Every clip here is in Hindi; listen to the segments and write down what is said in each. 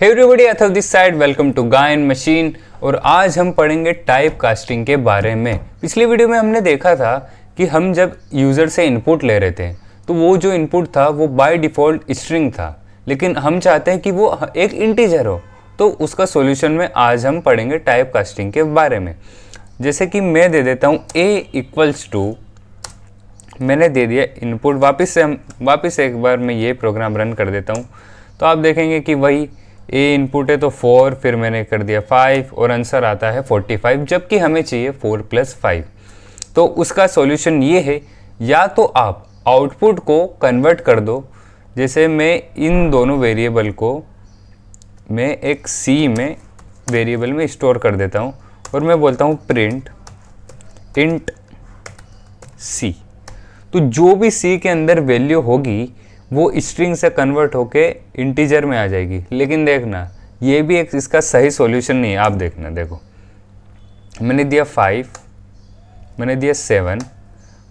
हे एवरीबॉडी, अथव दिस साइड, वेलकम टू गायन मशीन। और आज हम पढ़ेंगे टाइप कास्टिंग के बारे में। पिछली वीडियो में हमने देखा था कि हम जब यूज़र से इनपुट ले रहे थे तो वो जो इनपुट था वो बाय डिफ़ॉल्ट स्ट्रिंग था, लेकिन हम चाहते हैं कि वो एक इंटीजर हो। तो उसका सॉल्यूशन में आज हम पढ़ेंगे टाइप कास्टिंग के बारे में। जैसे कि मैं दे देता हूँ a = मैंने दे दिया इनपुट। वापस से एक बार मैं ये प्रोग्राम रन कर देता हूँ तो आप देखेंगे कि वही a इनपुट है तो 4, फिर मैंने कर दिया 5 और आंसर आता है 45, जबकि हमें चाहिए 4 + 5। तो उसका सॉल्यूशन ये है, या तो आप आउटपुट को कन्वर्ट कर दो। जैसे मैं इन दोनों वेरिएबल को मैं एक C में वेरिएबल में स्टोर कर देता हूँ और मैं बोलता हूँ प्रिंट इंट C। तो जो भी C के अंदर वैल्यू होगी वो स्ट्रिंग से कन्वर्ट होके इंटीजर में आ जाएगी। लेकिन देखना, ये भी एक इसका सही सॉल्यूशन नहीं है। आप देखना, देखो मैंने दिया 5, मैंने दिया 7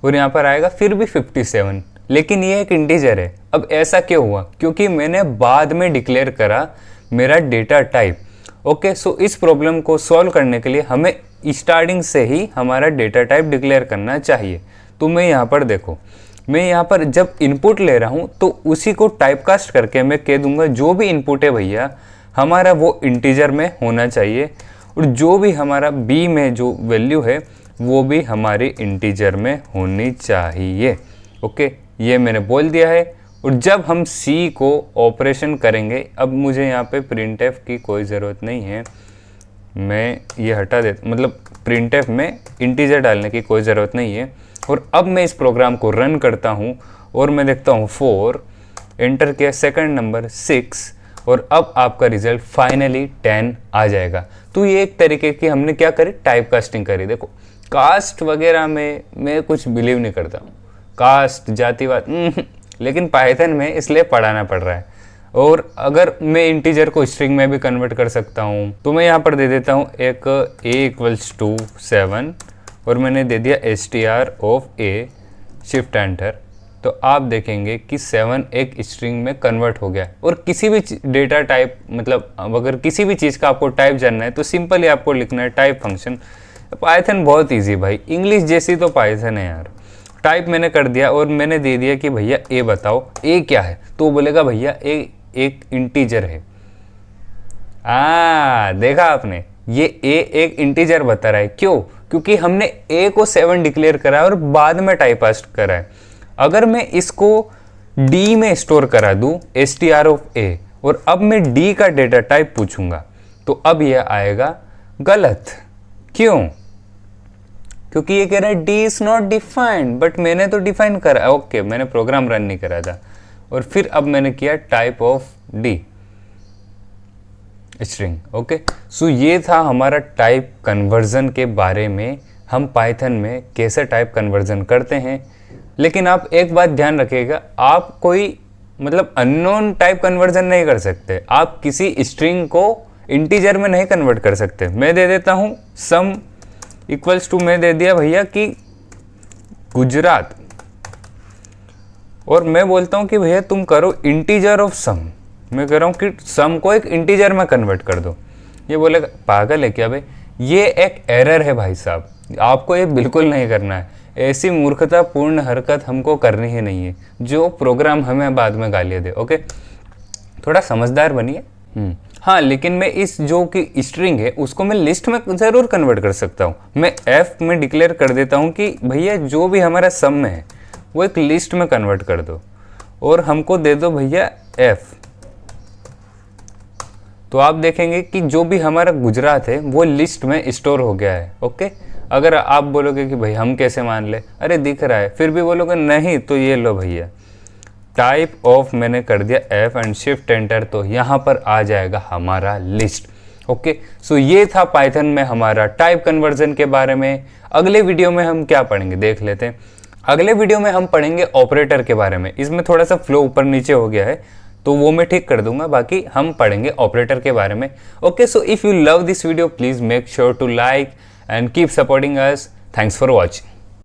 और यहाँ पर आएगा फिर भी 57, लेकिन ये एक इंटीजर है। अब ऐसा क्यों हुआ? क्योंकि मैंने बाद में डिक्लेयर करा मेरा डेटा टाइप। ओके, सो इस प्रॉब्लम को सॉल्व करने के लिए हमें स्टार्टिंग से ही हमारा डेटा टाइप डिक्लेयर करना चाहिए। तो मैं यहाँ पर देखो, मैं यहाँ पर जब इनपुट ले रहा हूँ तो उसी को टाइपकास्ट करके मैं कह दूंगा जो भी इनपुट है भैया हमारा वो इंटीजर में होना चाहिए, और जो भी हमारा बी में जो वैल्यू है वो भी हमारी इंटीजर में होनी चाहिए। ओके, ये मैंने बोल दिया है। और जब हम सी को ऑपरेशन करेंगे, अब मुझे यहाँ पे printf की कोई ज़रूरत नहीं है, मैं ये हटा देता, मतलब printf में इंटीजर डालने की कोई ज़रूरत नहीं है। और अब मैं इस प्रोग्राम को रन करता हूँ और मैं देखता हूँ 4, एंटर किया, सेकंड नंबर 6, और अब आपका रिजल्ट फाइनली 10 आ जाएगा। तो ये एक तरीके की हमने क्या करी, टाइप कास्टिंग करी। देखो, कास्ट वगैरह में मैं कुछ बिलीव नहीं करता हूँ, कास्ट जातिवाद लेकिन पाइथन में इसलिए पढ़ाना पड़ रहा है। और अगर मैं इंटीजर को स्ट्रिंग में भी कन्वर्ट कर सकता हूँ तो मैं यहाँ पर दे देता हूँ एक a = 7 और मैंने दे दिया str(a), शिफ्ट एंटर। तो आप देखेंगे कि 7 एक स्ट्रिंग में कन्वर्ट हो गया। और किसी भी डेटा टाइप, मतलब अगर किसी भी चीज़ का आपको टाइप जानना है तो सिंपली आपको लिखना है टाइप फंक्शन। पाइथन बहुत इजी भाई, इंग्लिश जैसी तो पाइथन है यार। टाइप मैंने कर दिया और मैंने दे दिया कि भैया ए बताओ, ए क्या है? तो वो बोलेगा भैया ए एक इंटीजर है। देखा आपने, ये ए एक इंटीजर बता रहा है। क्यों? क्योंकि हमने ए को 7 डिक्लेयर करा है और बाद में टाइपकास्ट करा है। अगर मैं इसको डी में स्टोर करा दूं str(a) और अब मैं डी का डेटा टाइप पूछूंगा तो अब यह आएगा गलत। क्यों? क्योंकि ये कह रहा है D is not defined, but मैंने तो डिफाइन करा। ओके, मैंने प्रोग्राम रन नहीं करा था। और फिर अब मैंने किया type of the string. Okay, so ये था हमारा टाइप कन्वर्जन के बारे में, हम पाइथन में कैसे टाइप कन्वर्जन करते हैं। लेकिन आप एक बात ध्यान रखिएगा, आप कोई मतलब अननोन टाइप कन्वर्जन नहीं कर सकते। आप किसी स्ट्रिंग को इंटीजर में नहीं कन्वर्ट कर सकते। मैं दे देता हूँ सम = मैं दे दिया भैया कि गुजरात, और मैं बोलता हूँ कि भैया तुम करो इंटीजर ऑफ सम। मैं कह रहा हूँ कि सम को एक इंटीजर में कन्वर्ट कर दो। ये बोलेगा पागल है क्या भाई? ये एक एरर है भाई साहब, आपको ये बिल्कुल नहीं करना है। ऐसी मूर्खतापूर्ण हरकत हमको करनी ही नहीं है, जो प्रोग्राम हमें बाद में गालियाँ दे। ओके, थोड़ा समझदार बनिए। हाँ, लेकिन मैं इस जो कि स्ट्रिंग है उसको मैं लिस्ट में ज़रूर कन्वर्ट कर सकता हूँ। मैं f में डिक्लेयर कर देता हूँ कि भैया जो भी हमारा सम में है वो एक लिस्ट में कन्वर्ट कर दो और हमको दे दो भैया f। तो आप देखेंगे कि जो भी हमारा गुजरात है वो लिस्ट में स्टोर हो गया है। ओके, अगर आप बोलोगे कि भाई हम कैसे मान ले, अरे दिख रहा है, फिर भी बोलोगे नहीं, तो ये लो भैया टाइप ऑफ मैंने कर दिया f एंड शिफ्ट एंटर, तो यहाँ पर आ जाएगा हमारा लिस्ट। ओके, सो ये था पाइथन में हमारा टाइप कन्वर्जन के बारे में। अगले वीडियो में हम क्या पढ़ेंगे देख लेते हैं। अगले वीडियो में हम पढ़ेंगे ऑपरेटर के बारे में। इसमें थोड़ा सा फ्लो ऊपर नीचे हो गया है तो वो मैं ठीक कर दूंगा, बाकी हम पढ़ेंगे ऑपरेटर के बारे में। Okay, so if you love this video please make sure to like and keep supporting us. Thanks for watching.